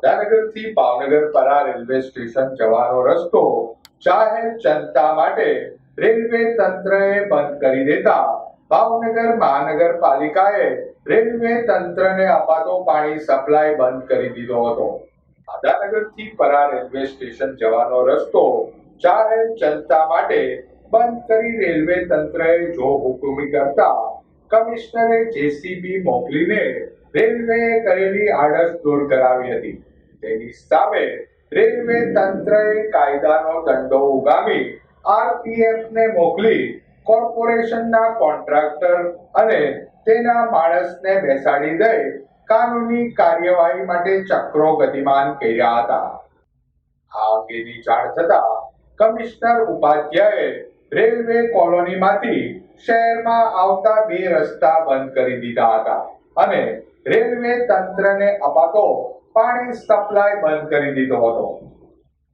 દાદાનગરથી ભાવનગર પરા railway station જવાનો રસ્તો જાહેર જનતા માટે રેલવે તંત્રએ બંધ કરી દેતા ભાવનગર મહાનગરપાલિકાએ રેલવે તંત્રને અપાતો પાણી સપ્લાય બંધ કરી દીધો હતો. દાદાનગરથી પરા રેલવે સ્ટેશન જવાનો રસ્તો જાહેર જનતા માટે બંધ કરી રેલવે તંત્રએ જો હુકુમી કરતા કમિશનરે જેસીબી મોકલીને રેલવેએ કરેલી આડસ દૂર કરાવી હતી. તેની સામે રેલવે તંત્રએ કાયદાનો દંડો ઉગામી આરપીએફને મોકલી કોર્પોરેશનના કોન્ટ્રાક્ટર અને તેના માણસને બેસાડી દઈ કાનૂની કાર્યવાહી માટે ચક્રો ગતિમાન કર્યા હતા. આ અંગેની જાણ થતા કમિશનર ઉપાધ્યાયે રેલવે કોલોનીમાંથી શહેરમાં આવતા બે રસ્તા બંધ કરી દીધા હતા અને રેલવે તંત્રને અપાતો પાણી સપ્લાય બંધ કરી દીધો હતો.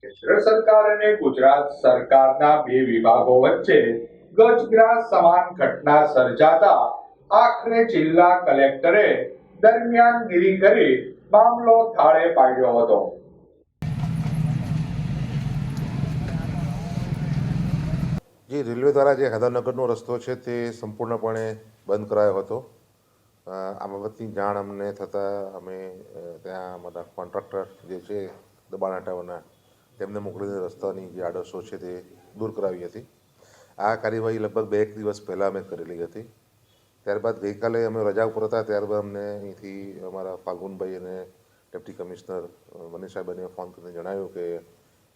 કેન્દ્ર સરકાર અને ગુજરાત સરકારના બે વિભાગો વચ્ચે ગજગ્રાસ સમાન ઘટના સર્જાતા આખરે જિલ્લા કલેક્ટરે દરમિયાનગીરી કરી મામલો થાળે પાડ્યો હતો. જે રેલવે દ્વારા જે દાદાનગરનો રસ્તો છે તે સંપૂર્ણપણે બંધ કરાયો હતો. આ બાબતની જાણ અમને થતાં અમે ત્યાં બધા કોન્ટ્રાક્ટર જે છે દબાણ હટાવવાના તેમને મોકલીને રસ્તાની જે આડસો છે તે દૂર કરાવી હતી. આ કાર્યવાહી લગભગ 2 દિવસ પહેલાં અમે કરેલી હતી. ત્યારબાદ ગઈકાલે અમે રજા ઉપર હતા, ત્યારબાદ અમને અહીંથી અમારા ફાલ્ગુનભાઈ અને ડેપ્ટી કમિશનર મનીષાબેને ફોન કરીને જણાવ્યું કે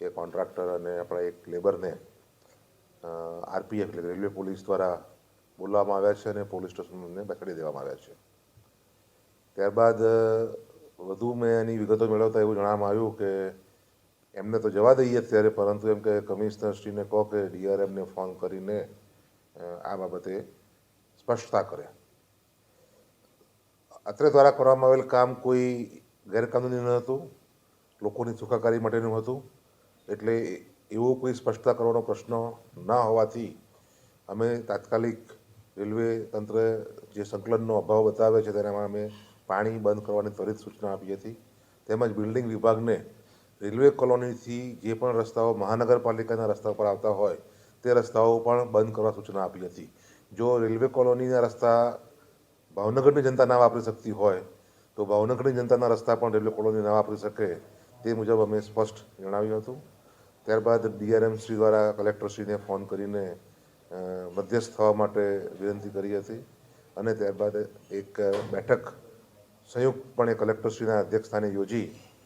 એ કોન્ટ્રાક્ટર અને આપણા એક લેબરને આરપીએફ એટલે રેલવે પોલીસ દ્વારા બોલાવવામાં આવ્યા છે અને પોલીસ સ્ટેશનને બેસાડી દેવામાં આવ્યા છે. ત્યારબાદ વધુ મેં એની વિગતો મેળવતા એવું જણાવવામાં આવ્યું કે એમને તો જવા દઈએ ત્યારે, પરંતુ એમ કે કમિશનરશ્રીને કહો કે ડીઆરએમને ફોન કરીને આ બાબતે સ્પષ્ટતા કરે. અત્રે દ્વારા કરવામાં આવેલ કામ કોઈ ગેરકાનૂની ન હતું, લોકોની સુખાકારી માટેનું હતું. એટલે એવો કોઈ સ્પષ્ટતા કરવાનો પ્રશ્ન ન હોવાથી અમે તાત્કાલિક રેલવે તંત્ર જે સંકલનનો અભાવ બતાવે છે તેનામાં અમે પાણી બંધ કરવાની ત્વરિત સૂચના આપી હતી. તેમજ બિલ્ડિંગ વિભાગને રેલવે કોલોનીથી જે પણ રસ્તાઓ મહાનગરપાલિકાના રસ્તા પર આવતા હોય તે રસ્તાઓ પણ બંધ કરવા સૂચના આપી હતી. જો રેલવે કોલોનીના રસ્તા ભાવનગરની જનતા ના વાપરી શકતી હોય તો ભાવનગરની જનતાના રસ્તા પણ રેલવે કોલોની ના વાપરી શકે તે મુજબ અમે સ્પષ્ટ જણાવ્યું હતું. ત્યારબાદ ડીઆરએમ શ્રી દ્વારા કલેક્ટરશ્રીને ફોન કરીને મધ્યસ્થ થવા માટે વિનંતી કરી હતી અને ત્યારબાદ એક બેઠક સંયુક્તપણે કલેક્ટરશ્રીના અધ્યક્ષસ્થાને યોજી